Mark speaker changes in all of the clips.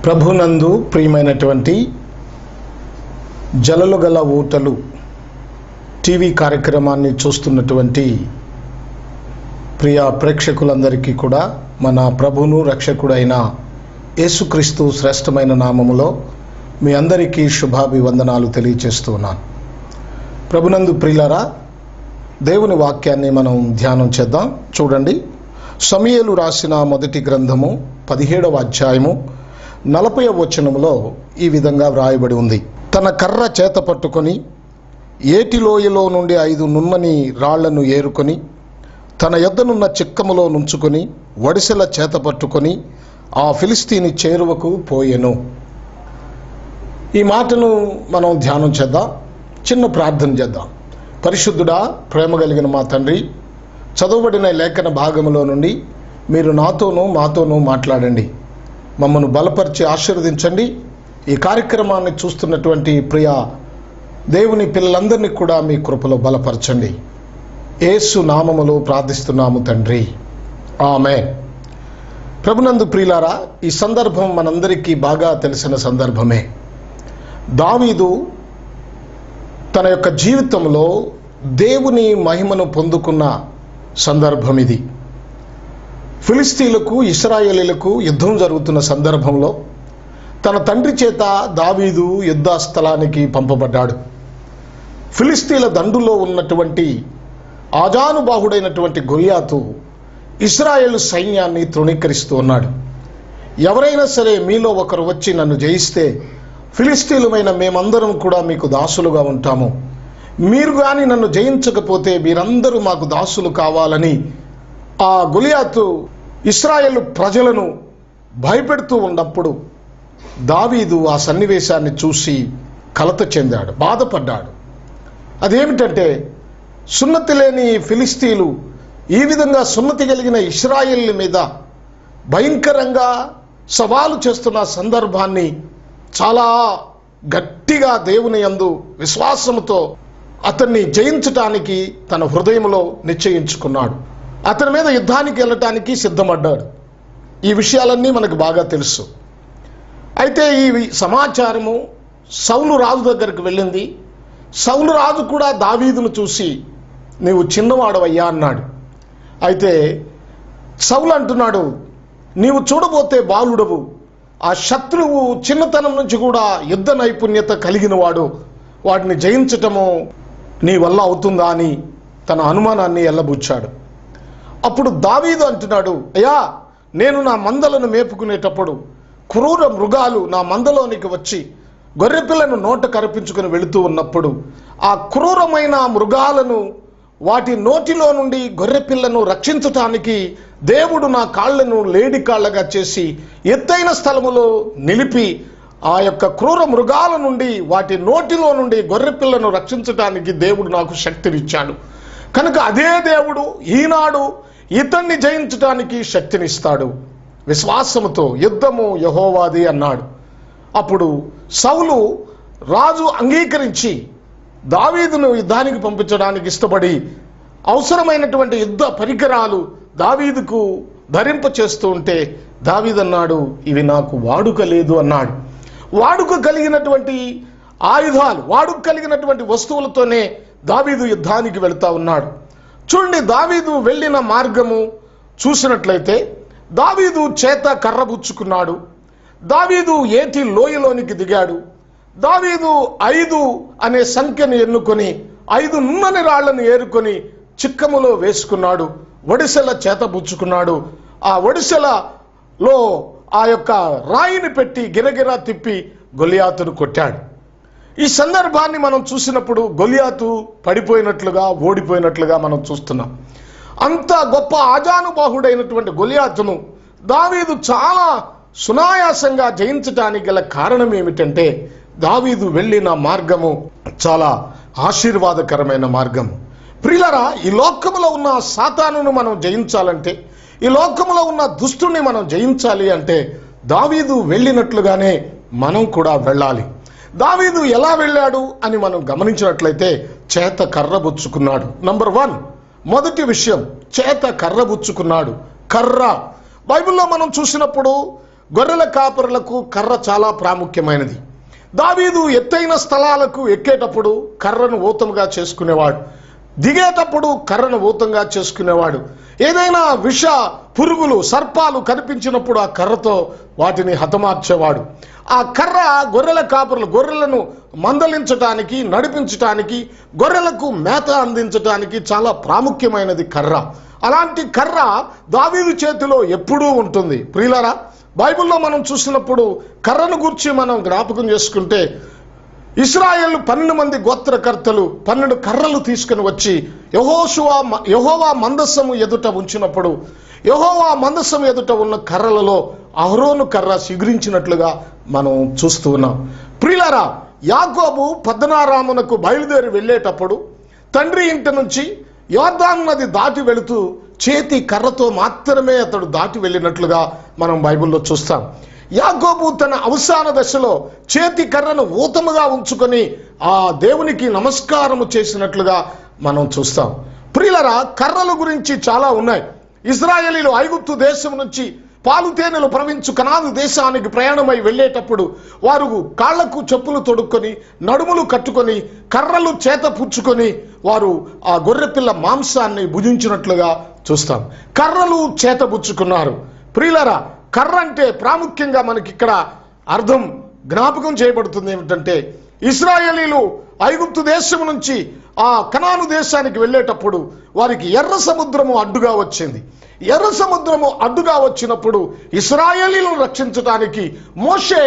Speaker 1: ప్రభునందు ప్రియమైనటువంటి జలలు గల ఊటలు టీవీ కార్యక్రమాన్ని చూస్తున్నటువంటి ప్రియ ప్రేక్షకులందరికీ కూడా మన ప్రభువును రక్షకుడైన యేసుక్రీస్తు శ్రేష్టమైన నామములో మీ అందరికీ శుభాభివందనాలు తెలియజేస్తున్నాను. ప్రభునందు ప్రియులారా, దేవుని వాక్యాన్ని మనం ధ్యానం చేద్దాం. చూడండి, సమూయేలు రాసిన మొదటి గ్రంథము 17వ అధ్యాయము 40వ వచనములో ఈ విధంగా వ్రాయబడి ఉంది. తన కర్ర చేత పట్టుకొని ఏటిలోయలో నుండి 5 నున్నని రాళ్లను ఏరుకొని తన యొద్దనున్న చిక్కములో నుంచుకొని వడిసెల చేత పట్టుకొని ఆ ఫిలిస్తీని చేరువకు పోయెను. ఈ మాటను మనం ధ్యానం చేద్దాం. చిన్న ప్రార్థన చేద్దాం. పరిశుద్ధుడా, ప్రేమ కలిగిన మా తండ్రి, చదవబడిన లేఖన భాగములో నుండి మీరు నాతోనూ మాతోనూ మాట్లాడండి. మమ్మను బలపరిచి ఆశీర్వదించండి. ఈ కార్యక్రమాన్ని చూస్తున్నటువంటి ప్రియ దేవుని పిల్లలందరినీ కూడా మీ కృపలో బలపరచండి. యేసు నామములో ప్రార్థిస్తున్నాము తండ్రి, ఆమేన్. ప్రభునందు ప్రియులారా, ఈ సందర్భం మనందరికీ బాగా తెలిసిన సందర్భమే. దావీదు తన యొక్క జీవితంలో దేవుని మహిమను పొందుకున్న సందర్భం ఇది. ఫిలిస్తీన్లకు ఇశ్రాయేలీలకు యుద్ధం జరుగుతున్న సందర్భంలో తన తండ్రి చేత దావీదు యుద్ధ స్థలానికి పంపబడ్డాడు. ఫిలిస్తీన్ల దండులో ఉన్నటువంటి ఆజానుబాహుడైనటువంటి గొలియాతు ఇశ్రాయేలు సైన్యాన్ని తృణీకరిస్తూ ఉన్నాడు. ఎవరైనా సరే మీలో ఒకరు వచ్చి నన్ను జయిస్తే ఫిలిస్తీన్లమైన మేమందరం కూడా మీకు దాసులుగా ఉంటాము. మీరు కానీ నన్ను జయించకపోతే మీరందరూ మాకు దాసులు కావాలని ఆ గొలియాతు ఇశ్రాయేలు ప్రజలను భయపెడుతూ ఉన్నప్పుడు దావీదు ఆ సన్నివేశాన్ని చూసి కలత చెందాడు, బాధపడ్డాడు. అదేమిటంటే, సున్నతి లేని ఫిలిస్తీన్లు ఈ విధంగా సున్నతి కలిగిన ఇశ్రాయేలు మీద భయంకరంగా సవాలు చేస్తున్న సందర్భాన్ని చాలా గట్టిగా దేవుని యందు విశ్వాసముతో అతన్ని జయించటానికి తన హృదయంలో నిశ్చయించుకున్నాడు. అతని మీద యుద్ధానికి వెళ్ళటానికి సిద్ధపడ్డాడు. ఈ విషయాలన్నీ మనకు బాగా తెలుసు. అయితే ఈ సమాచారము సౌలు రాజు దగ్గరికి వెళ్ళింది. సౌలు రాజు కూడా దావీదును చూసి నీవు చిన్నవాడవయ్యా అన్నాడు. అయితే సౌలు అంటున్నాడు, నీవు చూడబోతే బాలుడవు, ఆ శత్రువు చిన్నతనం నుంచి కూడా యుద్ధ నైపుణ్యత కలిగిన వాడు, వాడిని జయించటము నీ వల్ల అవుతుందా అని తన అనుమానాన్ని ఎల్లబుచ్చాడు. అప్పుడు దావీదు అంటున్నాడు, అయ్యా, నేను నా మందలను మేపుకునేటప్పుడు క్రూర మృగాలు నా మందలోనికి వచ్చి గొర్రెపిల్లను నోట కరిపించుకుని వెళుతూ ఉన్నప్పుడు ఆ క్రూరమైన మృగాలను వాటి నోటిలో నుండి గొర్రెపిల్లను రక్షించటానికి దేవుడు నా కాళ్లను లేడి కాళ్లగా చేసి ఎత్తైన స్థలములో నిలిపి ఆ యొక్క క్రూర మృగాల నుండి వాటి నోటిలో నుండి గొర్రెపిల్లను రక్షించటానికి దేవుడు నాకు శక్తినిచ్చాడు. కనుక అదే దేవుడు ఈనాడు ఇతన్ని జయించటానికి శక్తినిస్తాడు. విశ్వాసముతో యుద్ధము యెహోవాది అన్నాడు. అప్పుడు సౌలు రాజు అంగీకరించి దావీదును యుద్ధానికి పంపించడానికి ఇష్టపడి అవసరమైనటువంటి యుద్ధ పరికరాలు దావీదుకు ధరింప చేస్తూ ఉంటే దావీదు అన్నాడు, ఇవి నాకు వాడుక లేదు అన్నాడు. వాడుక కలిగినటువంటి ఆయుధాలు, వాడుక కలిగినటువంటి వస్తువులతోనే దావీదు యుద్ధానికి వెళ్తా ఉన్నాడు. చూడండి, దావీదు వెళ్ళిన మార్గము చూసినట్లయితే దావీదు చేత కర్రబుచ్చుకున్నాడు. దావీదు ఏటి లోయలోనికి దిగాడు. దావీదు 5 అనే సంఖ్యను ఎన్నుకొని 5 నున్నని రాళ్లను ఏరుకొని చిక్కములో వేసుకున్నాడు. ఒడిసెల చేత బుచ్చుకున్నాడు. ఆ ఒడిసెలలో ఆ యొక్క రాయిని పెట్టి గిరగిరా తిప్పి గొలియాతును కొట్టాడు. ఈ సందర్భాన్ని మనం చూసినప్పుడు గొలియాతు పడిపోయినట్లుగా, ఓడిపోయినట్లుగా మనం చూస్తున్నాం. అంత గొప్ప ఆజానుబాహుడైనటువంటి గొలియాతును దావీదు చాలా సునాయాసంగా జయించడానికి గల కారణం ఏమిటంటే, దావీదు వెళ్ళిన మార్గము చాలా ఆశీర్వాదకరమైన మార్గం. ప్రియులారా, ఈ లోకములో ఉన్న సాతానును మనం జయించాలంటే, ఈ లోకములో ఉన్న దుష్టుని మనం జయించాలి అంటే దావీదు వెళ్ళినట్లుగానే మనం కూడా వెళ్ళాలి. దావీదు ఎలా వెళ్ళాడు అని మనం గమనించినట్లయితే చేత కర్రబుచ్చుకున్నాడు. నంబర్ 1, మొదటి విషయం, చేత కర్రబుచ్చుకున్నాడు. కర్ర బైబిల్లో మనం చూసినప్పుడు గొర్రెల కాపరులకు కర్ర చాలా ప్రాముఖ్యమైనది. దావీదు ఎత్తైన స్థలాలకు ఎక్కేటప్పుడు కర్రను ఊతంగా చేసుకునేవాడు, దిగేటప్పుడు కర్రను ఊతంగా చేసుకునేవాడు. ఏదైనా విష పురుగులు, సర్పాలు కనిపించినప్పుడు ఆ కర్రతో వాటిని హతమార్చేవాడు. ఆ కర్ర గొర్రెల కాపరులు గొర్రెలను మందలించటానికి, నడిపించటానికి, గొర్రెలకు మేత అందించటానికి చాలా ప్రాముఖ్యమైనది కర్ర. అలాంటి కర్ర దావీదు చేతిలో ఎప్పుడూ ఉంటుంది. ప్రియులారా, బైబిల్లో మనం చూసినప్పుడు కర్రను గూర్చి మనం జ్ఞాపకం చేసుకుంటే, ఇశ్రాయేలు 12 మంది గోత్రకర్తలు 12 కర్రలు తీసుకుని వచ్చి యెహోవా మందస్సము ఎదుట ఉంచినప్పుడు, యెహోవా మందస్సము ఎదుట ఉన్న కర్రలలో అహరోను కర్ర సిగురించినట్లుగా మనం చూస్తూ ఉన్నాం. ప్రియులారా, యాకోబు పద్దనారామునకు బయలుదేరి వెళ్ళేటప్పుడు తండ్రి ఇంటి నుంచి యోర్దాను నది దాటి వెళుతూ చేతి కర్రతో మాత్రమే అతడు దాటి వెళ్ళినట్లుగా మనం బైబిల్లో చూస్తాం. యాకోబు తన అవసాన దశలో చేతి కర్రను ఊతముగా ఉంచుకొని ఆ దేవునికి నమస్కారము చేసినట్లుగా మనం చూస్తాం. ప్రియులరా, కర్రల గురించి చాలా ఉన్నాయి. ఇశ్రాయేలీలు ఐగుప్తు దేశం నుంచి పాలు తేనెలు ప్రవహించు కనాను దేశానికి ప్రయాణమై వెళ్ళేటప్పుడు వారు కాళ్లకు చెప్పులు తొడుక్కొని, నడుములు కట్టుకొని, కర్రలు చేత పుచ్చుకొని వారు ఆ గొర్రెపిల్ల మాంసాన్ని భుజించినట్లుగా చూస్తాం. కర్రలు చేత పుచ్చుకున్నారు. ప్రియులరా, కర్ర అంటే ప్రాముఖ్యంగా మనకి ఇక్కడ అర్థం జ్ఞాపకం చేయబడుతుంది ఏమిటంటే, ఇశ్రాయేలీలు ఐగుప్తు దేశం నుంచి ఆ కనాను దేశానికి వెళ్ళేటప్పుడు వారికి ఎర్ర సముద్రము అడ్డుగా వచ్చింది. ఎర్ర సముద్రము అడ్డుగా వచ్చినప్పుడు ఇశ్రాయేలీలను రక్షించడానికి మోషే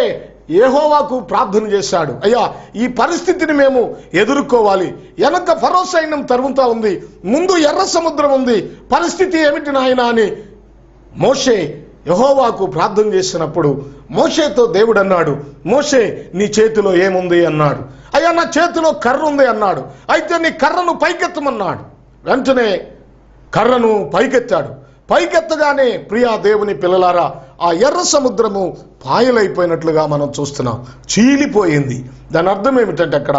Speaker 1: యెహోవాకు ప్రార్థన చేశాడు. అయ్యా, ఈ పరిస్థితిని మేము ఎదుర్కోవాలి, వెనక ఫరో సైన్యం తరుముతా ఉంది, ముందు ఎర్ర సముద్రం ఉంది, పరిస్థితి ఏమిటి నాయనా అని మోషే యెహోవాకు ప్రార్థన చేసినప్పుడు మోషేతో దేవుడు అన్నాడు, మోషే నీ చేతిలో ఏముంది అన్నాడు. అయ్యా, నా చేతిలో కర్ర ఉంది అన్నాడు. అయితే నీ కర్రను పైకెత్తమన్నాడు. వెంటనే కర్రను పైకెత్తాడు. పైకెత్తగానే ప్రియా దేవుని పిల్లలారా, ఆ ఎర్ర సముద్రము పాయలైపోయినట్లుగా మనం చూస్తున్నాం, చీలిపోయింది. దాని అర్థం ఏమిటంటే అక్కడ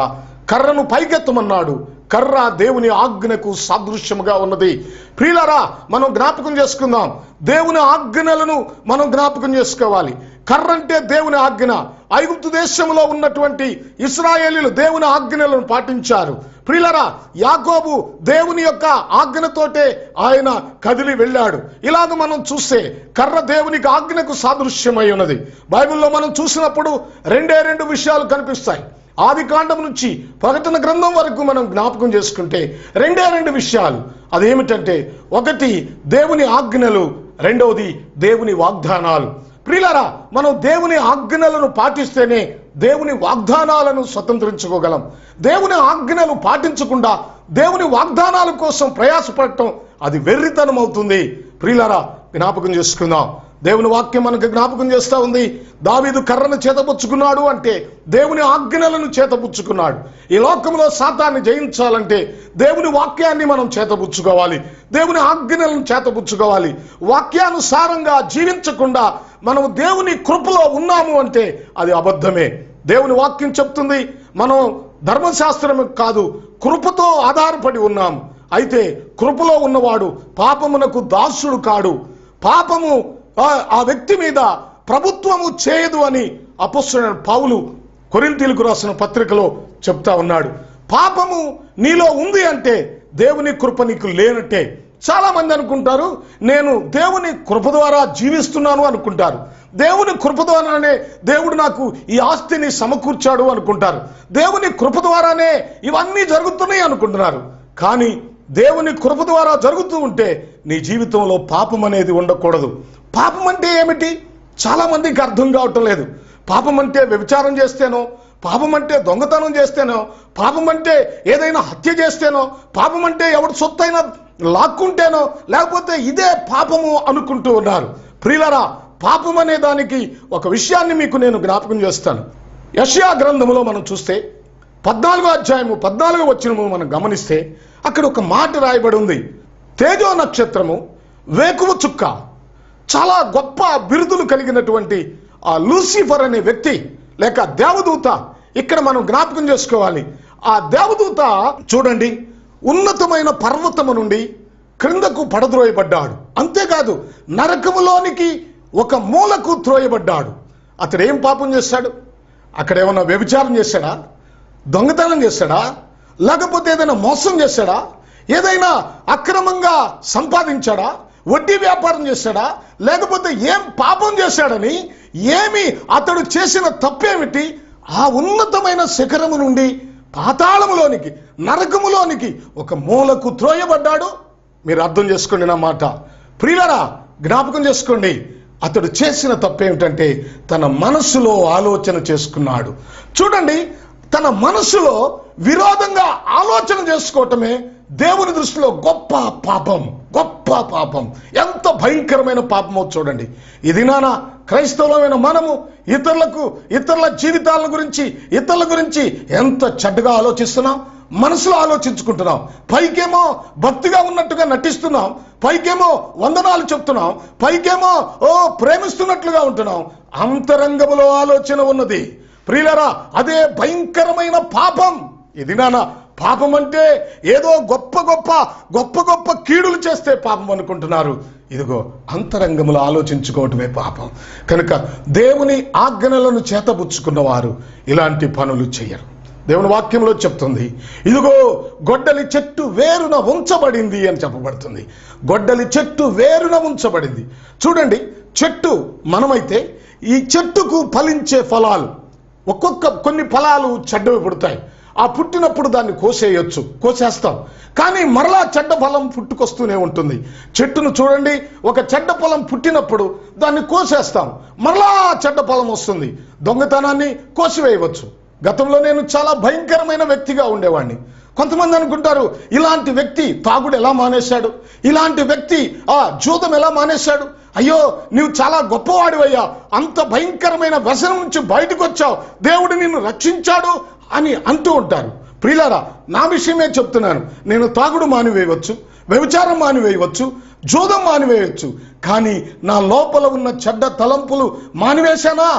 Speaker 1: కర్రను పైకెత్తమన్నాడు. కర్ర దేవుని ఆజ్ఞకు సాదృశ్యముగా ఉన్నది. ప్రియులారా, మనం జ్ఞాపకం చేసుకుందాం, దేవుని ఆజ్ఞలను మనం జ్ఞాపకం చేసుకోవాలి. కర్ర అంటే దేవుని ఆజ్ఞ. ఐగుప్తు దేశంలో ఉన్నటువంటి ఇశ్రాయేలీలు దేవుని ఆజ్ఞలను పాటించారు. ప్రియులారా, యాకోబు దేవుని యొక్క ఆజ్ఞతోటే ఆయన కదిలి వెళ్ళాడు. ఇలాగ మనం చూస్తే కర్ర దేవునికి ఆజ్ఞకు సాదృశ్యమై ఉన్నది. బైబిల్లో మనం చూసినప్పుడు రెండు విషయాలు కనిపిస్తాయి. ఆదికాండం నుంచి ప్రకటన గ్రంథం వరకు మనం జ్ఞాపకం చేసుకుంటే రెండు విషయాలు. అదేమిటంటే, ఒకటి దేవుని ఆజ్ఞలు, రెండవది దేవుని వాగ్దానాలు. ప్రియులారా, మనం దేవుని ఆజ్ఞలను పాటిస్తేనే దేవుని వాగ్దానాలను స్వతంత్రించుకోగలం. దేవుని ఆజ్ఞలు పాటించకుండా దేవుని వాగ్దానాల కోసం ప్రయాసపడటం అది వెర్రితనం అవుతుంది. ప్రియులారా, జ్ఞాపకం చేసుకుందాం. దేవుని వాక్యం మనకు జ్ఞాపకం చేస్తూ ఉంది, దావీదు కర్రను చేతపుచ్చుకున్నాడు అంటే దేవుని ఆజ్ఞలను చేతపుచ్చుకున్నాడు. ఈ లోకంలో సాతాన్ని జయించాలంటే దేవుని వాక్యాన్ని మనం చేతపుచ్చుకోవాలి, దేవుని ఆజ్ఞలను చేతపుచ్చుకోవాలి. వాక్యానుసారంగా జీవించకుండా మనం దేవుని కృపలో ఉన్నాము అంటే అది అబద్ధమే. దేవుని వాక్యం చెప్తుంది, మనం ధర్మశాస్త్రం కాదు, కృపతో ఆధారపడి ఉన్నాం. అయితే కృపలో ఉన్నవాడు పాపమునకు దాసుడు కాడు. పాపము ఆ వ్యక్తి మీద ప్రభుత్వము చేయదు అని అపొస్తలుడైన పౌలు కొరింథీయులకు రాసిన పత్రికలో చెప్తా ఉన్నాడు. పాపము నీలో ఉంది అంటే దేవుని కృప నీకు లేనట్టే. చాలా మంది అనుకుంటారు, నేను దేవుని కృప ద్వారా జీవిస్తున్నాను అనుకుంటారు. దేవుని కృప ద్వారానే దేవుడు నాకు ఈ ఆస్తిని సమకూర్చాడు అనుకుంటారు. దేవుని కృప ద్వారానే ఇవన్నీ జరుగుతున్నాయి అనుకుంటున్నారు. కానీ దేవుని కృప ద్వారా జరుగుతూ ఉంటే నీ జీవితంలో పాపం అనేది ఉండకూడదు. పాపం అంటే ఏమిటి? చాలా మందికి అర్థం కావటం లేదు. పాపం అంటే వ్యభిచారం చేస్తేనో, పాపం అంటే దొంగతనం చేస్తేనో, పాపం అంటే ఏదైనా హత్య చేస్తేనో, పాపం అంటే ఎవడు సొత్తైనా లాక్కుంటేనో, లేకపోతే ఇదే పాపము అనుకుంటూ ఉన్నారు. ప్రియులారా, పాపం అనే దానికి ఒక విషయాన్ని మీకు నేను జ్ఞాపకం చేస్తాను. యెషయా గ్రంథములో మనం చూస్తే 14వ అధ్యాయము 14వ వచనము మనం గమనిస్తే అక్కడ ఒక మాట రాయబడి ఉంది, తేజో నక్షత్రము, వేకువ చుక్క, చాలా గొప్ప బిరుదులు కలిగినటువంటి ఆ లూసిఫర్ అనే వ్యక్తి లేక దేవదూత. ఇక్కడ మనం జ్ఞాపకం చేసుకోవాలి, ఆ దేవదూత చూడండి, ఉన్నతమైన పర్వతము నుండి క్రిందకు పడద్రోయబడ్డాడు. అంతేకాదు, నరకములోనికి ఒక మూలకు త్రోయబడ్డాడు. అతడు ఏం పాపం చేశాడు? అక్కడ ఏమన్నా వ్యభిచారం చేశాడా? దొంగతనం చేశాడా? లేకపోతే ఏదైనా మోసం చేశాడా? ఏదైనా అక్రమంగా సంపాదించాడా? వడ్డీ వ్యాపారం చేశాడా? లేకపోతే ఏం పాపం చేశాడని ఏమి అతడు చేసిన తప్పేమిటి? ఆ ఉన్నతమైన శిఖరము నుండి పాతాళములోనికి, నరకములోనికి ఒక మూలకు త్రోయబడ్డాడు. మీరు అర్థం చేసుకోండి నా మాట ప్రియులారా, జ్ఞాపకం చేసుకోండి. అతడు చేసిన తప్పేమిటంటే తన మనసులో ఆలోచన చేసుకున్నాడు. చూడండి, తన మనసులో విరోధంగా ఆలోచన చేసుకోవటమే దేవుని దృష్టిలో గొప్ప పాపం. గొప్ప పాపం. ఎంత భయంకరమైన పాపమో చూడండి. ఇది నాన్న క్రైస్తవులమైన మనము ఇతరుల జీవితాల గురించి, ఇతరుల గురించి ఎంత చెడ్డగా ఆలోచిస్తున్నాం. మనసులో ఆలోచించుకుంటున్నాం. పైకేమో భక్తిగా ఉన్నట్టుగా నటిస్తున్నాం, పైకేమో వందనాలు చెప్తున్నాం, పైకేమో ప్రేమిస్తున్నట్లుగా ఉంటున్నాం. అంతరంగములో ఆలోచన ఉన్నది ప్రియులారా, అదే భయంకరమైన పాపం. ఇది నాన్న పాపం అంటే ఏదో గొప్ప గొప్ప కీడులు చేస్తే పాపం అనుకుంటున్నారు. ఇదిగో అంతరంగములో ఆలోచించుకోవటమే పాపం. కనుక దేవుని ఆజ్ఞలను చేతబుచ్చుకున్న వారు ఇలాంటి పనులు చేయరు. దేవుని వాక్యంలో చెప్తుంది, ఇదిగో గొడ్డలి చెట్టు వేరున ఉంచబడింది అని చెప్పబడుతుంది. గొడ్డలి చెట్టు వేరున ఉంచబడింది. చూడండి, చెట్టు మనమైతే ఈ చెట్టుకు ఫలించే ఫలాలు, కొన్ని ఫలాలు చెడ్డవి పుడతాయి. ఆ పుట్టినప్పుడు దాన్ని కోసేస్తాం, కానీ మరలా చెడ్డ ఫలం పుట్టుకొస్తూనే ఉంటుంది. చెట్టును చూడండి, ఒక చెడ్డ ఫలం పుట్టినప్పుడు దాన్ని కోసేస్తాం, మరలా చెడ్డ ఫలం వస్తుంది. దొంగతనాన్ని కోసివేయవచ్చు. గతంలో నేను చాలా భయంకరమైన వ్యక్తిగా ఉండేవాడిని. కొంతమంది అనుకుంటారు, ఇలాంటి వ్యక్తి తాగుడు ఎలా మానేశాడు, ఇలాంటి వ్యక్తి జూదం ఎలా మానేశాడు, అయ్యో నీవు చాలా గొప్పవాడివయ్యా, అంత భయంకరమైన వ్యసనం నుంచి బయటకు వచ్చావు, దేవుడు నిన్ను రక్షించాడు అని అంటూ ఉంటారు. ప్రియులారా, నా విషయమే చెప్తున్నాను. నేను తాగుడు మానివేయవచ్చు, వ్యభిచారం మానివేయవచ్చు, జూదం మానివేయవచ్చు, కానీ నా లోపల ఉన్న చెడ్డ తలంపులు మానివేశానా?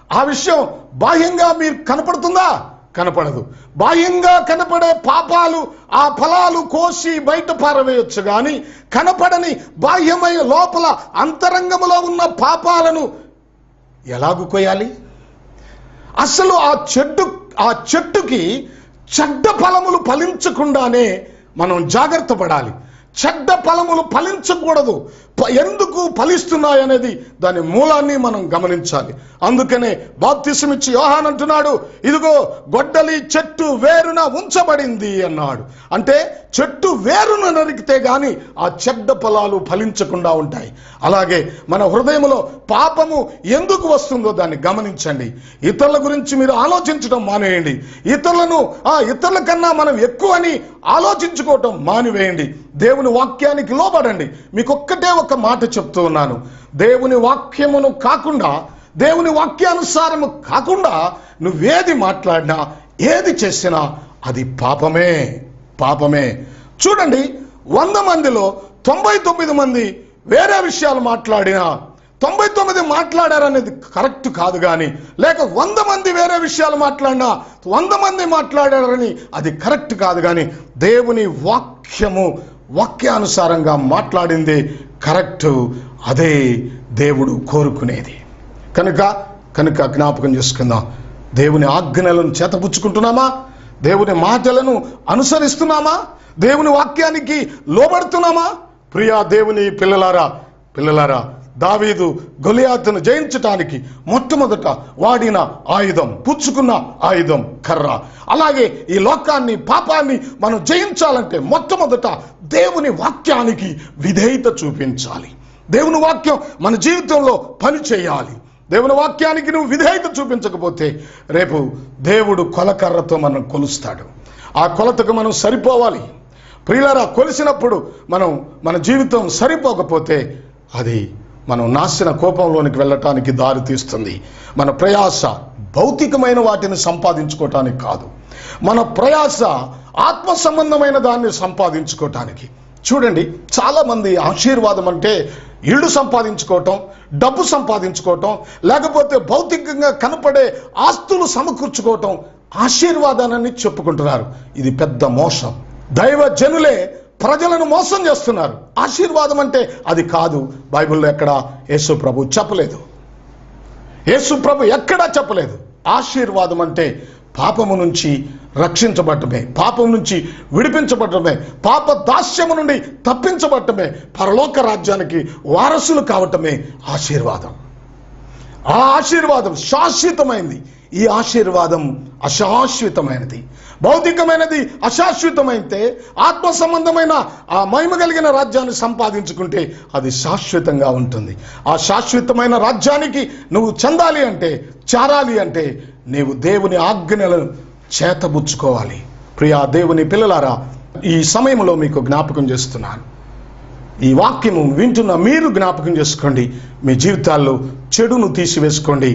Speaker 1: ఆ విషయం బాహ్యంగా మీరు కనపడుతుందా? కనపడదు. బాహ్యంగా కనపడే పాపాలు, ఆ ఫలాలు కోసి బయట పారవేయచ్చు, కానీ కనపడని బాహ్యమైన లోపల అంతరంగములో ఉన్న పాపాలను ఎలాగు కోయాలి? అసలు ఆ చెట్టుకి చెడ్డ ఫలములు ఫలించకుండానే మనం జాగ్రత్త పడాలి. చెడ్డ ఫలములు ఫలించకూడదు. ఎందుకు ఫలిస్తున్నాయనేది దాని మూలాన్ని మనం గమనించాలి. అందుకనే బాప్తిసమిచ్చి యోహాను అంటున్నాడు, ఇదిగో గొడ్డలి చెట్టు వేరున ఉంచబడింది అన్నాడు. అంటే చెట్టు వేరున నరికితే గాని ఆ చెడ్డ ఫలాలు ఫలించకుండా ఉంటాయి. అలాగే మన హృదయంలో పాపము ఎందుకు వస్తుందో దాన్ని గమనించండి. ఇతరుల గురించి మీరు ఆలోచించడం మానేయండి. ఇతరుల కన్నా మనం ఎక్కువ అని ఆలోచించుకోవటం మానివేయండి. దేవుని వాక్యానికి లోబడండి. మీకు ఒక్కటే ఒక మాట చెప్తూ ఉన్నాను, దేవుని వాక్యమును కాకుండా, దేవుని వాక్యానుసారము కాకుండా నువ్వేది మాట్లాడినా, ఏది చేసినా అది పాపమే. చూడండి, 100 మందిలో 99 మంది వేరే విషయాలు మాట్లాడినా 99 మాట్లాడారనేది కరెక్ట్ కాదు. కానీ లేక 100 మంది వేరే విషయాలు మాట్లాడినా 100 మంది మాట్లాడారని అది కరెక్ట్ కాదు. కానీ దేవుని వాక్యానుసారంగా మాట్లాడింది కరెక్ట్. అదే దేవుడు కోరుకునేది. కనుక జ్ఞాపకం చేసుకుందాం. దేవుని ఆజ్ఞలను చేతపుచ్చుకుంటున్నామా? దేవుని మాటలను అనుసరిస్తున్నామా? దేవుని వాక్యానికి లోబడుతున్నామా? ప్రియా దేవుని పిల్లలారా, దావీదు గొలియాతును జయించటానికి మొట్టమొదట వాడిన ఆయుధం, పుచ్చుకున్న ఆయుధం కర్ర. అలాగే ఈ లోకాన్ని, పాపాన్ని మనం జయించాలంటే మొట్టమొదట దేవుని వాక్యానికి విధేయత చూపించాలి. దేవుని వాక్యం మన జీవితంలో పని చేయాలి. దేవుని వాక్యానికి నువ్వు విధేయత చూపించకపోతే రేపు దేవుడు కొలకర్రతో మనం కొలుస్తాడు. ఆ కొలతకు మనం సరిపోవాలి. ప్రియులారా, కొలిసినప్పుడు మన జీవితం సరిపోకపోతే అది మనం నాశన కోపంలోనికి వెళ్ళటానికి దారి తీస్తుంది. మన ప్రయాస భౌతికమైన వాటిని సంపాదించుకోవటానికి కాదు, మన ప్రయాస ఆత్మ సంబంధమైన దాన్ని సంపాదించుకోవటానికి. చూడండి, చాలా మంది ఆశీర్వాదం అంటే ఇళ్ళు సంపాదించుకోవటం, డబ్బు సంపాదించుకోవటం, లేకపోతే భౌతికంగా కనపడే ఆస్తులు సమకూర్చుకోవటం ఆశీర్వాదాన్ని చెప్పుకుంటున్నారు. ఇది పెద్ద మోసం. దైవ జనులే ప్రజలను మోసం చేస్తున్నారు. ఆశీర్వాదం అంటే అది కాదు. బైబిల్లో ఎక్కడ యేసు ప్రభు చెప్పలేదు. యేసు ప్రభు ఎక్కడా చెప్పలేదు. ఆశీర్వాదం అంటే పాపము నుంచి రక్షించబడటమే, పాపం నుంచి విడిపించబడటమే, పాప దాస్యము నుండి తప్పించబడటమే, పరలోక రాజ్యానికి వారసులు కావటమే ఆశీర్వాదం. ఆ ఆశీర్వాదం శాశ్వతమైనది. ఈ ఆశీర్వాదం అశాశ్వతమైనది. భౌతికమైనది అశాశ్వతమైతే ఆత్మ సంబంధమైన ఆ మహిమ కలిగిన రాజ్యాన్ని సంపాదించుకుంటే అది శాశ్వతంగా ఉంటుంది. ఆ శాశ్వతమైన రాజ్యానికి నువ్వు చెందాలి అంటే, చేరాలి అంటే నీవు దేవుని ఆజ్ఞలను చేతబుచ్చుకోవాలి. ప్రియా దేవుని పిల్లలారా, ఈ సమయంలో మీకు జ్ఞాపకం చేస్తున్నాను. ఈ వాక్యము వింటున్న మీరు జ్ఞాపకం చేసుకోండి. మీ జీవితాల్లో చెడును తీసివేసుకోండి.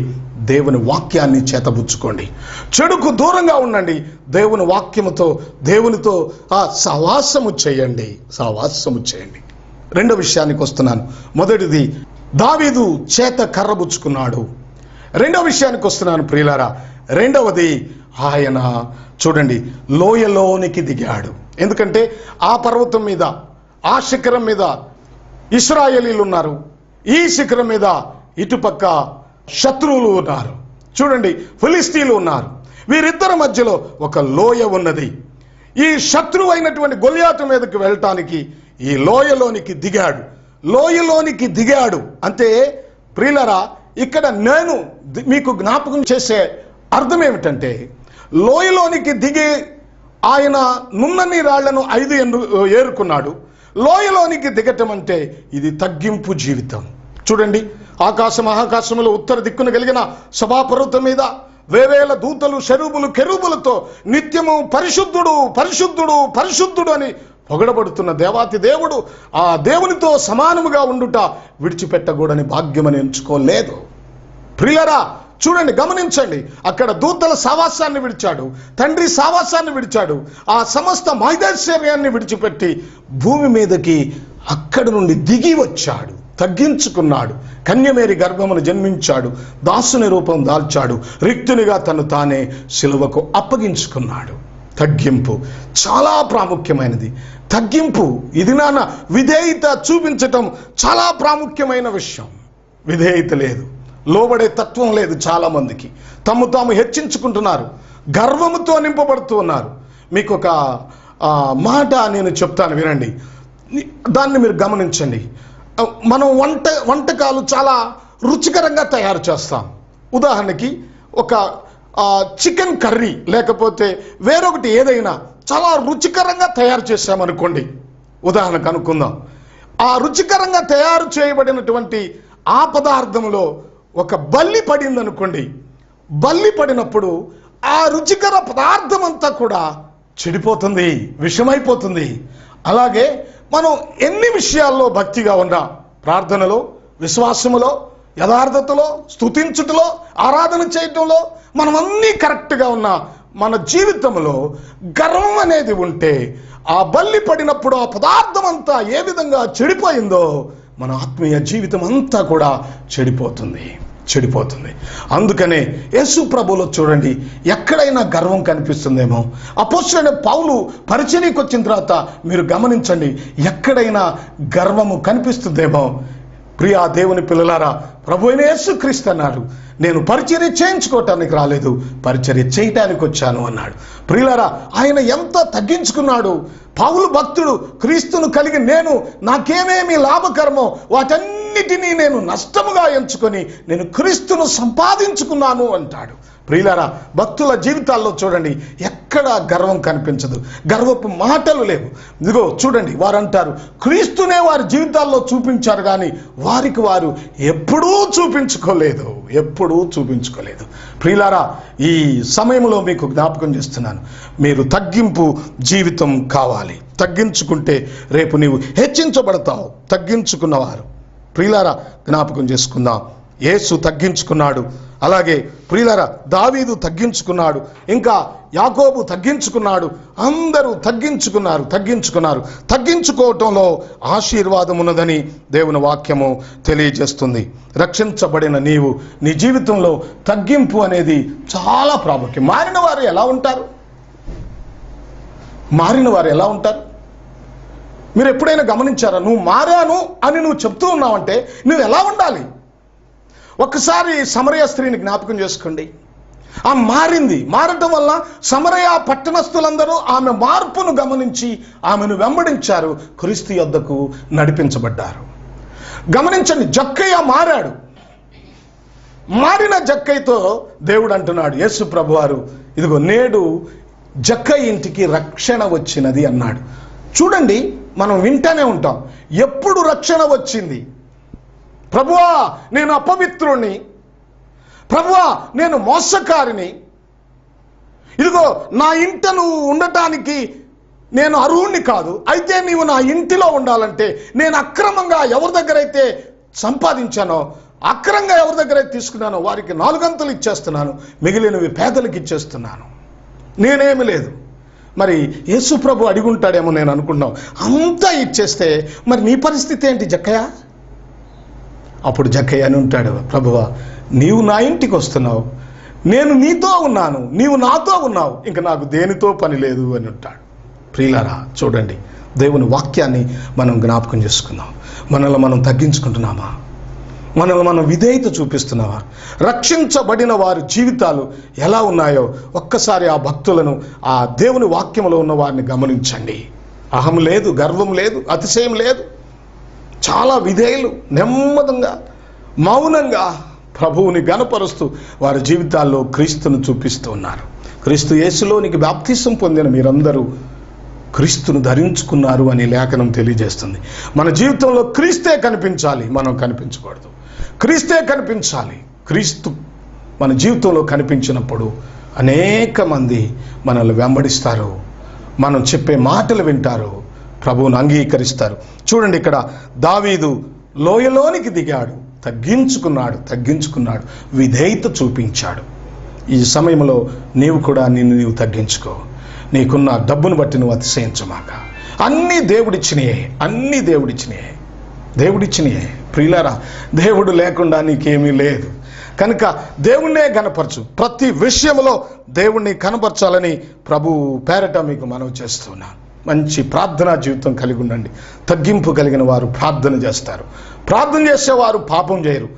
Speaker 1: దేవుని వాక్యాన్ని చేతబుచ్చుకోండి. చెడుకు దూరంగా ఉండండి. దేవుని వాక్యముతో, దేవునితో సహవాసము చేయండి. రెండో విషయానికి వస్తున్నాను. మొదటిది, దావీదు చేత కర్రబుచ్చుకున్నాడు. రెండో విషయానికి వస్తున్నాను ప్రియులారా. రెండవది, ఆయన చూడండి లోయలోనికి దిగాడు. ఎందుకంటే ఆ పర్వతం మీద, ఆ శిఖరం మీద ఇశ్రాయేలీలు ఉన్నారు, ఈ శిఖరం మీద ఇటుపక్క శత్రువులు ఉన్నారు. చూడండి, ఫిలిస్తీన్లు ఉన్నారు. వీరిద్దరి మధ్యలో ఒక లోయ ఉన్నది. ఈ శత్రువు అయినటువంటి గొలియాతు మీదకి వెళ్ళటానికి ఈ లోయలోనికి దిగాడు. లోయలోనికి దిగాడు అంటే ప్రియులరా, ఇక్కడ నేను మీకు జ్ఞాపకం చేసే అర్థం ఏమిటంటే, లోయలోనికి దిగి ఆయన నున్నని రాళ్లను 5 ఏరుకున్నాడు. లోయలోనికి దిగటం అంటే ఇది తగ్గింపు జీవితం. చూడండి, ఆకాశములో ఉత్తర దిక్కున కలిగిన సభాపర్వతం మీద వేవేల దూతలు, శరూబులు, కెరూబులతో నిత్యము పరిశుద్ధుడు పరిశుద్ధుడు పరిశుద్ధుడు అని పొగడబడుతున్న దేవాతి దేవుడు ఆ దేవునితో సమానముగా ఉండుట విడిచిపెట్టకూడని భాగ్యమని ఎంచుకోలేదు. ప్రియులారా, చూడండి, గమనించండి. అక్కడ దూతల సావాసాన్ని విడిచాడు, తండ్రి సావాసాన్ని విడిచాడు, ఆ సమస్త మైదైశ్వర్యాన్ని విడిచిపెట్టి భూమి మీదకి అక్కడి నుండి దిగి వచ్చాడు, తగ్గించుకున్నాడు, కన్యమేరి గర్భమును జన్మించాడు, దాసుని రూపం దాల్చాడు, రిక్తునిగా తను తానే సిలువకు అప్పగించుకున్నాడు. తగ్గింపు చాలా ప్రాముఖ్యమైనది. తగ్గింపు ఇది విధేయత చూపించటం చాలా ప్రాముఖ్యమైన విషయం. విధేయత లేదు, లోబడే తత్వం లేదు. చాలా మందికి తమ్ము తాము హెచ్చించుకుంటున్నారు, గర్వముతో నింపబడుతూ ఉన్నారు. మీకు ఒక మాట నేను చెప్తాను, వినండి. దాన్ని మీరు గమనించండి. మనం వంటకాలు చాలా రుచికరంగా తయారు చేస్తాం. ఉదాహరణకి ఒక చికెన్ కర్రీ లేకపోతే వేరొకటి ఏదైనా చాలా రుచికరంగా తయారు చేసామనుకోండి, ఉదాహరణకు అనుకుందాం. ఆ రుచికరంగా తయారు చేయబడినటువంటి ఆ పదార్థంలో ఒక బల్లి పడింది అనుకోండి. బల్లి పడినప్పుడు ఆ రుచికర పదార్థం అంతా కూడా చెడిపోతుంది, విషమైపోతుంది. అలాగే మనం ఎన్ని విషయాల్లో భక్తిగా ఉన్నా, ప్రార్థనలో, విశ్వాసములో, యథార్థతలో, స్తుతించుటలో, ఆరాధన చేయటంలో మనం అన్నీ కరెక్ట్గా ఉన్నా, మన జీవితంలో గర్వం అనేది ఉంటే ఆ బల్లి పడినప్పుడు ఆ పదార్థం అంతా ఏ విధంగా చెడిపోయిందో మన ఆత్మీయ జీవితం అంతా కూడా చెడిపోతుంది. అందుకనే యేసు ప్రభువులో చూడండి, ఎక్కడైనా గర్వం కనిపిస్తుందేమో. అపోస్తలుడైన పౌలు పరిచర్యకు వచ్చిన తర్వాత మీరు గమనించండి, ఎక్కడైనా గర్వము కనిపిస్తుందేమో. ప్రియా దేవుని పిల్లలారా, ప్రభువైన యేసుక్రీస్తు అన్నాడు, నేను పరిచర్య చేయించుకోవటానికి రాలేదు, పరిచర్య చేయటానికి వచ్చాను అన్నాడు. ప్రియులారా, ఆయన ఎంత తగ్గించుకున్నాడు. పౌలు భక్తుడు క్రీస్తును కలిగి నాకేమేమి లాభకరమో వాటన్నిటినీ నేను నష్టముగా ఎంచుకొని నేను క్రీస్తును సంపాదించుకున్నాను అంటాడు. ప్రియులారా, భక్తుల జీవితాల్లో చూడండి, ఎక్కడ గర్వం కనిపించదు, గర్వపు మాటలు లేవు. ఇదిగో చూడండి, వారు అంటారు క్రీస్తునే వారి జీవితాల్లో చూపించారు కానీ వారికి వారు ఎప్పుడూ చూపించుకోలేదు. ప్రియులారా, ఈ సమయంలో మీకు జ్ఞాపకం చేస్తున్నాను, మీరు తగ్గింపు జీవితం కావాలి. తగ్గించుకుంటే రేపు నీవు హెచ్చించబడతావు. తగ్గించుకున్నవారు ప్రియులారా జ్ఞాపకం చేసుకుందాం. యేసు తగ్గించుకున్నాడు, అలాగే ప్రియులారా దావీదు తగ్గించుకున్నాడు, ఇంకా యాకోబు తగ్గించుకున్నాడు. అందరూ తగ్గించుకున్నారు. తగ్గించుకోవటంలో ఆశీర్వాదం ఉన్నదని దేవుని వాక్యము తెలియజేస్తుంది. రక్షించబడిన నీవు నీ జీవితంలో తగ్గింపు అనేది చాలా ప్రాముఖ్యం. మారిన వారు ఎలా ఉంటారు? మీరు ఎప్పుడైనా గమనించారా? నువ్వు మారాను అని నువ్వు చెప్తూ ఉన్నావంటే నువ్వు ఎలా ఉండాలి? ఒక్కసారి సమరయ స్త్రీని జ్ఞాపకం చేసుకోండి. ఆ మారటం వల్ల సమరయ పట్టణస్థులందరూ ఆమె మార్పును గమనించి ఆమెను వెంబడించారు, క్రీస్తు యొద్దకు నడిపించబడ్డారు. గమనించండి, జక్కయ్య మారాడు. మారిన జక్కయ్యతో దేవుడు అంటున్నాడు, యేసు ప్రభువారు, ఇదిగో నేడు జక్కయ్య ఇంటికి రక్షణ వచ్చినది అన్నాడు. చూడండి, మనం వింటానే ఉంటాం, ఎప్పుడు రక్షణ వచ్చింది? ప్రభువా నేను అపవిత్రుణ్ణి, ప్రభువా నేను మోసకారిని, ఇదిగో నా ఇంట నువ్వు ఉండటానికి నేను అర్హుణ్ణి కాదు, అయితే నీవు నా ఇంటిలో ఉండాలంటే నేను అక్రమంగా ఎవరి దగ్గర అయితే సంపాదించానో, అక్రమంగా ఎవరి దగ్గర అయితే తీసుకున్నానో వారికి 4 అంతలు ఇచ్చేస్తున్నాను, మిగిలినవి పేదలకు ఇచ్చేస్తున్నాను, నేనేమి లేదు. మరి యేసు ప్రభు అడిగుంటాడేమో నేను అనుకున్నాం, అంతా ఇచ్చేస్తే మరి నీ పరిస్థితి ఏంటి జక్కయ్య? అప్పుడు జక్కయ్య అని ఉంటాడు, ప్రభువా నీవు నా ఇంటికి వస్తున్నావు, నేను నీతో ఉన్నాను, నీవు నాతో ఉన్నావు, ఇంక నాకు దేనితో పని లేదు అని ఉంటాడు. ప్రియులారా, చూడండి, దేవుని వాక్యాన్ని మనం జ్ఞాపకం చేసుకుందాం. మనల్ని మనం తగ్గించుకుంటున్నామా? మనల్ని మనం విధేయత చూపిస్తున్నావా? రక్షించబడిన వారి జీవితాలు ఎలా ఉన్నాయో ఒక్కసారి ఆ భక్తులను, ఆ దేవుని వాక్యంలో ఉన్న వారిని గమనించండి. అహం లేదు, గర్వం లేదు, అతిశయం లేదు, చాలా విధేయులు, నెమ్మదంగా మౌనంగా ప్రభువుని గణపరుస్తూ వారి జీవితాల్లో క్రీస్తును చూపిస్తూ ఉన్నారు. క్రీస్తు యేసులోనికి బాప్తిసం పొందిన మీరందరూ క్రీస్తును ధరించుకున్నారు అని లేఖనం తెలియజేస్తుంది. మన జీవితంలో క్రీస్తే కనిపించాలి, మనం కనిపించకూడదు. క్రీస్తే కనిపించాలి. క్రీస్తు మన జీవితంలో కనిపించినప్పుడు అనేక మంది మనల్ని వెంబడిస్తారు, మనం చెప్పే మాటలు వింటారు, ప్రభువును అంగీకరిస్తారు. చూడండి, ఇక్కడ దావీదు లోయలోనికి దిగాడు, తగ్గించుకున్నాడు, విధేయత చూపించాడు. ఈ సమయంలో నీవు కూడా నీవు తగ్గించుకో. నీకున్న డబ్బును బట్టి నువ్వు అతిశయించమాక. అన్నీ దేవుడిచ్చినయే. ప్రియులారా, దేవుడు లేకుండా నీకేమీ లేదు. కనుక దేవుణ్ణే కనపరచు. ప్రతి విషయంలో దేవుణ్ణి కనపరచాలని ప్రభు పేరట మీకు మనవి చేస్తున్నాను. మంచి ప్రార్థనా జీవితం కలిగి ఉండండి. తగ్గింపు కలిగిన వారు ప్రార్థన చేస్తారు. ప్రార్థన చేసేవారు పాపం చేయరు.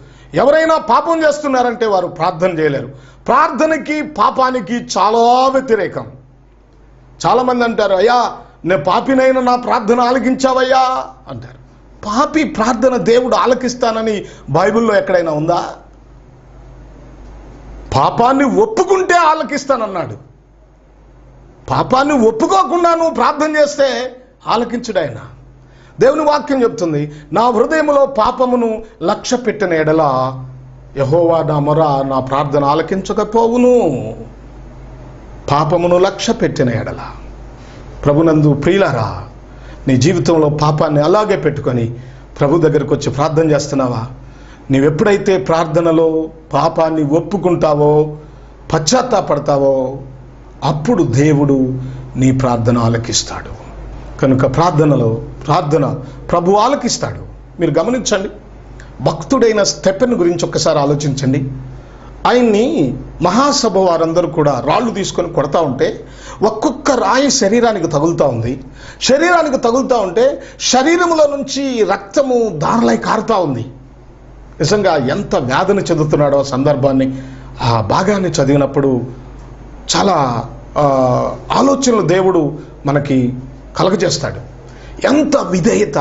Speaker 1: ఎవరైనా పాపం చేస్తున్నారంటే వారు ప్రార్థన చేయలేరు. ప్రార్థనకి పాపానికి చాలా వ్యతిరేకం. చాలామంది అంటారు, అయ్యా నేను పాపినైనా నా ప్రార్థన ఆలకించావయ్యా అంటారు. పాపి ప్రార్థన దేవుడు ఆలకిస్తానని బైబిల్లో ఎక్కడైనా ఉందా? పాపాన్ని ఒప్పుకుంటే ఆలకిస్తానన్నాడు. పాపాన్ని ఒప్పుకోకుండా నువ్వు ప్రార్థన చేస్తే ఆలకించుడు ఆయన. దేవుని వాక్యం చెప్తుంది, నా హృదయంలో పాపమును లక్ష్య పెట్టిన ఎడల యెహోవా నా మొర, నా ప్రార్థన ఆలకించకపోవును. పాపమును లక్ష్య పెట్టిన ఎడల. ప్రభునందు ప్రియులారా, నీ జీవితంలో పాపాన్ని అలాగే పెట్టుకొని ప్రభు దగ్గరకు వచ్చి ప్రార్థన చేస్తున్నావా? నీవెప్పుడైతే ప్రార్థనలో పాపాన్ని ఒప్పుకుంటావో, పశ్చాత్తాపడతావో, అప్పుడు దేవుడు నీ ప్రార్థన ఆలకిస్తాడు. కనుక ప్రార్థన ప్రభు ఆలకిస్తాడు. మీరు గమనించండి, భక్తుడైన స్టెఫెన్ గురించి ఒక్కసారి ఆలోచించండి. ఆయన్ని మహాసభ వారందరూ కూడా రాళ్ళు తీసుకొని కొడతా ఉంటే ఒక్కొక్క రాయి శరీరానికి తగులుతూ ఉంది. శరీరానికి తగులుతూ ఉంటే శరీరంలో నుంచి రక్తము దారులై కారుతూ ఉంది. నిజంగా ఎంత వేదన చెందుతున్నాడో ఆ సందర్భాన్ని, ఆ భాగాన్ని చదివినప్పుడు చాలా ఆలోచనలు దేవుడు మనకి కలగజేస్తాడు. ఎంత విధేయత,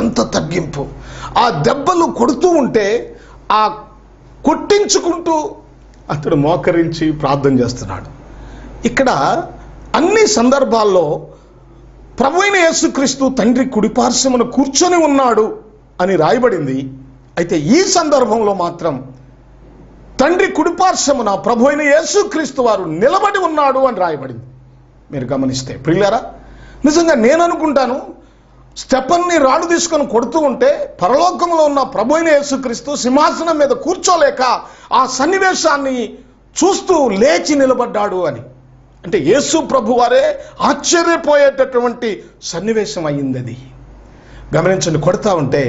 Speaker 1: ఎంత తగ్గింపు. ఆ దెబ్బలు కొడుతూ ఉంటే ఆ కొట్టించుకుంటూ అతడు మోకరించి ప్రార్థన చేస్తున్నాడు. ఇక్కడ అన్ని సందర్భాల్లో ప్రభువైన యేసుక్రీస్తు తండ్రి కుడిపార్శ్వమున కూర్చొని ఉన్నాడు అని రాయబడింది. అయితే ఈ సందర్భంలో మాత్రం తండ్రి కుడిపార్శ్వమున ప్రభువైన యేసుక్రీస్తు వారు నిలబడి ఉన్నాడు అని రాయబడింది. మీరు గమనిస్తే ప్రియులారా, నిజంగా నేను అనుకుంటాను, స్టెఫెన్ని రాళ్ళు తీసుకొని కొడుతూ ఉంటే పరలోకంలో ఉన్న ప్రభువైన యేసుక్రీస్తు సింహాసనం మీద కూర్చోలేక ఆ సన్నివేశాన్ని చూస్తూ లేచి నిలబడ్డాడు అని. అంటే యేసు ప్రభు వారే ఆశ్చర్యపోయేటటువంటి సన్నివేశం అయ్యింది అది. గమనించండి, కొడతా ఉంటే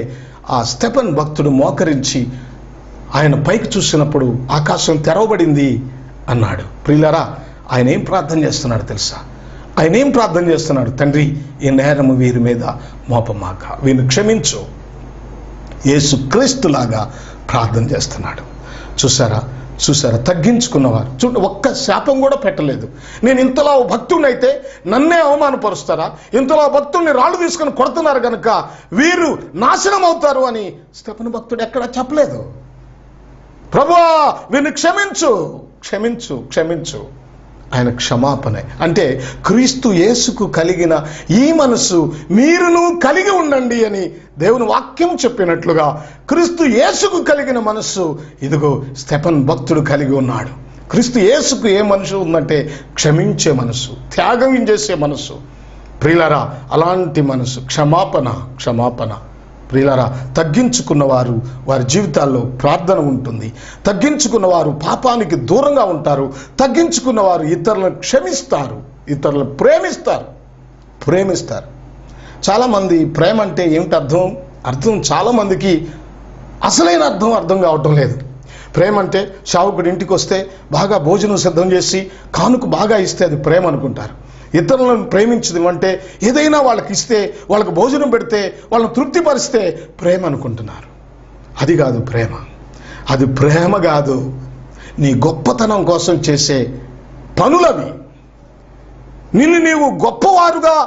Speaker 1: ఆ స్టెఫెన్ భక్తుడు మోకరించి ఆయన పైకి చూసినప్పుడు ఆకాశం తెరవబడింది అన్నాడు. ప్రియులారా, ఆయన ఏం ప్రార్థన చేస్తున్నాడు తెలుసా? ఆయన ఏం ప్రార్థన చేస్తున్నాడు? తండ్రి, ఈ నేరము వీరి మీద మోపమాక, వీరిని క్షమించు. యేసుక్రీస్తులాగా ప్రార్థన చేస్తున్నాడు. చూసారా తగ్గించుకున్నవారు. ఒక్క శాపం కూడా పెట్టలేదు. నేను ఇంతలా భక్తునైతే నన్నే అవమానపరుస్తారా, ఇంతలా భక్తుల్ని రాళ్ళు తీసుకొని కొడుతున్నారు కనుక వీరు నాశనం అవుతారు అని స్టెఫను భక్తుడు ఎక్కడా చెప్పలేదు. ప్రభువా, వీరిని క్షమించు క్షమించు క్షమించు. ఆయన క్షమాపణ అంటే క్రీస్తు యేసుకు కలిగిన ఈ మనసు మీరును కలిగి ఉండండి అని దేవుని వాక్యం చెప్పినట్లుగా క్రీస్తు యేసుకు కలిగిన మనస్సు ఇదిగో స్టెఫన్ భక్తుడు కలిగి ఉన్నాడు. క్రీస్తు యేసుకు ఏ మనసు ఉందంటే క్షమించే మనసు, త్యాగం చేసే మనసు. ప్రియులారా, అలాంటి మనసు, క్షమాపణ ప్రియులారా, తగ్గించుకున్నవారు వారి జీవితాల్లో ప్రార్థన ఉంటుంది. తగ్గించుకున్నవారు పాపానికి దూరంగా ఉంటారు. తగ్గించుకున్నవారు ఇతరులను క్షమిస్తారు, ఇతరులను ప్రేమిస్తారు. చాలామంది ప్రేమ అంటే ఏమిటి అర్థం చాలామందికి అసలైన అర్థం కావటం లేదు. ప్రేమ అంటే శావుకుడు ఇంటికి వస్తే బాగా భోజనం సిద్ధం చేసి కానుక బాగా ఇస్తే అది ప్రేమ అనుకుంటారు. ఇతరులను ప్రేమించడం అంటే ఏదైనా వాళ్ళకి ఇస్తే, వాళ్ళకు భోజనం పెడితే, వాళ్ళని తృప్తిపరిస్తే ప్రేమ అనుకుంటున్నారు. అది కాదు ప్రేమ. అది ప్రేమ కాదు. నీ గొప్పతనం కోసం చేసే పనులవి. నిన్ను నీవు గొప్పవారుగా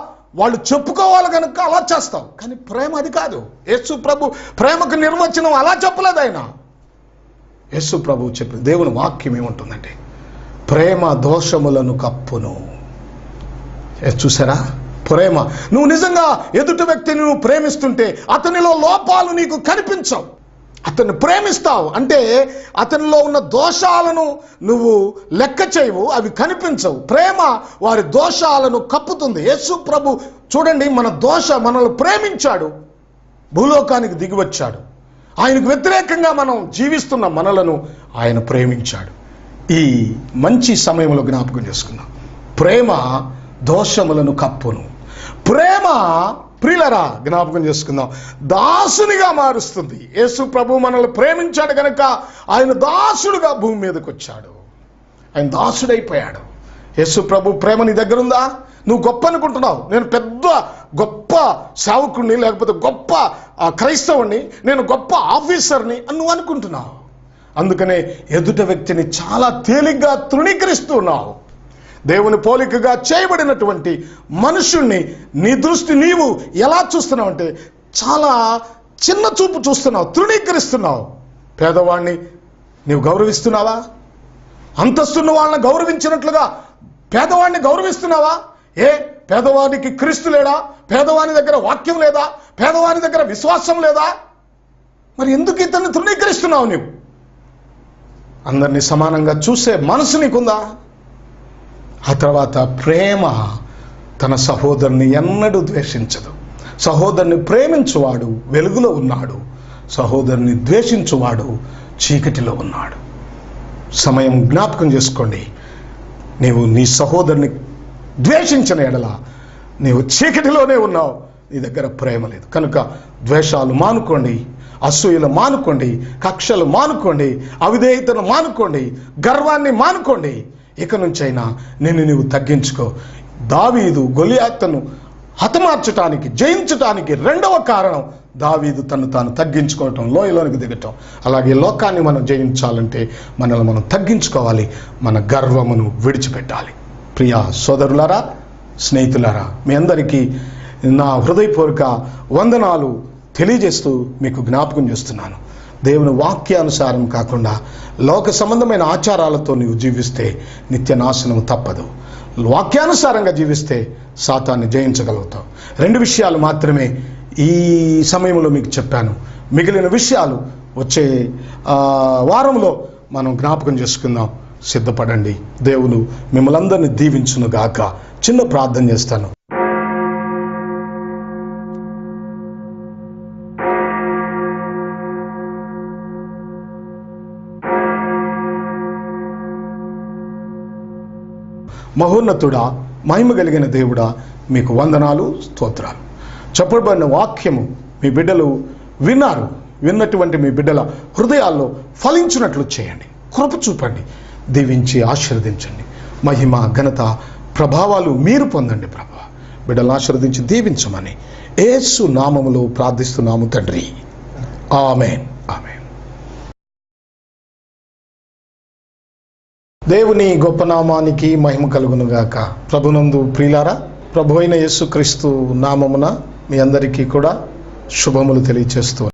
Speaker 1: వాళ్ళు చెప్పుకోవాలి కనుక అలా చేస్తావు. కానీ ప్రేమ అది కాదు. యేసు ప్రభు ప్రేమకు నిర్వచనం అలా చెప్పలేదు. ఆయన యేసు ప్రభు చెప్పి దేవుని వాక్యం ఏముంటుందంటే ప్రేమ దోషములను కప్పును. చూసారా, ప్రేమ. నువ్వు నిజంగా ఎదుటి వ్యక్తిని నువ్వు ప్రేమిస్తుంటే అతనిలో లోపాలు నీకు కనిపించవు. అతన్ని ప్రేమిస్తావు అంటే అతనిలో ఉన్న దోషాలను నువ్వు లెక్క చేయవు, అవి కనిపించవు. ప్రేమ వారి దోషాలను కప్పుతుంది. యేసు ప్రభు చూడండి, మనల్ని ప్రేమించాడు, భూలోకానికి దిగివచ్చాడు. ఆయనకు వ్యతిరేకంగా మనం జీవిస్తున్న మనలను ఆయన ప్రేమించాడు. ఈ మంచి సమయంలో జ్ఞాపకం చేసుకుందాం. ప్రేమ దోషములను కప్పును. ప్రేమ ప్రియులరా జ్ఞాపకం చేసుకుందాం, దాసునిగా మారుస్తుంది. యేసు ప్రభు మనల్ని ప్రేమించాడు కనుక ఆయన దాసుడుగా భూమి మీదకి వచ్చాడు. ఆయన దాసుడైపోయాడు. యేసు ప్రభు ప్రేమ నీ దగ్గర ఉందా? నువ్వు గొప్ప అనుకుంటున్నావు, నేను పెద్ద గొప్ప సేవకుడిని, లేకపోతే గొప్ప క్రైస్తవుని, నేను గొప్ప ఆఫీసర్ని అని నువ్వు అనుకుంటున్నావు. అందుకనే ఎదుట వ్యక్తిని చాలా తేలిగ్గా తృణీకరిస్తున్నావు. దేవుని పోలికగా చేయబడినటువంటి మనుషుణ్ణి నీ దృష్టి నీవు ఎలా చూస్తున్నావు అంటే చాలా చిన్న చూపు చూస్తున్నావు, తృణీకరిస్తున్నావు. పేదవాడిని నీవు గౌరవిస్తున్నావా? అంతస్తున్న వాళ్ళని గౌరవించినట్లుగా పేదవాడిని గౌరవిస్తున్నావా? పేదవానికి క్రీస్తు లేడా? పేదవాని దగ్గర వాక్యం లేదా? పేదవాని దగ్గర విశ్వాసం లేదా? మరి ఎందుకు ఇతన్ని తృణీకరిస్తున్నావు? నీవు అందరినీ సమానంగా చూసే మనసు నీకుందా? ఆ తర్వాత ప్రేమ తన సహోదరుని ఎన్నడూ ద్వేషించదు. సహోదరుని ప్రేమించువాడు వెలుగులో ఉన్నాడు, సహోదరుని ద్వేషించువాడు చీకటిలో ఉన్నాడు. సమయం జ్ఞాపకం చేసుకోండి. నీవు నీ సహోదరుని ద్వేషించిన ఎడల నీవు చీకటిలోనే ఉన్నావు, నీ దగ్గర ప్రేమ లేదు. కనుక ద్వేషాలు మానుకోండి, అసూయలు మానుకోండి, కక్షలు మానుకోండి, అవిధేయతను మానుకోండి, గర్వాన్ని మానుకోండి. ఇక నుంచైనా నీవు తగ్గించుకో. దావీదు గొలియాతును హతమార్చటానికి, జయించటానికి రెండవ కారణం దావీదు తాను తగ్గించుకోవటం, లోయలోనికి దిగటం. అలాగే లోకాన్ని మనం జయించాలంటే మనల్ని మనం తగ్గించుకోవాలి, మన గర్వమును విడిచిపెట్టాలి. ప్రియా సోదరులారా, స్నేహితులారా, మీ అందరికీ నా హృదయపూర్వక వందనాలు తెలియజేస్తూ మీకు జ్ఞాపకం చేస్తున్నాను. దేవుని వాక్యానుసారం కాకుండా లోక సంబంధమైన ఆచారాలతో నీవు జీవిస్తే నిత్య నాశనం తప్పదు. వాక్యానుసారంగా జీవిస్తే సాతాన్ని జయించగలుగుతావు. 2 విషయాలు మాత్రమే ఈ సమయంలో మీకు చెప్పాను. మిగిలిన విషయాలు వచ్చే వారంలో మనం జ్ఞాపకం చేసుకుందాం. సిద్ధపడండి. దేవుడు మిమ్మల్ని అందరినీ దీవించును గాక. చిన్న ప్రార్థన చేస్తాను. మహోన్నతుడా, మహిమ కలిగిన దేవుడా, మీకు వందనాలు, స్తోత్రాలు. చెప్పబడిన వాక్యము మీ బిడ్డలు విన్నారు. విన్నటువంటి మీ బిడ్డల హృదయాల్లో ఫలించినట్లు చేయండి. కృప చూపండి, దీవించి ఆశీర్వదించండి. మహిమ ఘనత ప్రభావాలు మీరు పొందండి ప్రభువా. బిడ్డలను ఆశీర్వదించి దీవించమని యేసు నామములో ప్రార్థిస్తున్నాము తండ్రి. ఆమేన్. ఆమేన్. దేవుని గొప్ప నామానికి మహిమ కలుగునుగాక. ప్రభునందు ప్రియులారా, ప్రభు అయిన యేసుక్రీస్తు నామమున మీ అందరికీ కూడా శుభములు తెలియచేస్తూ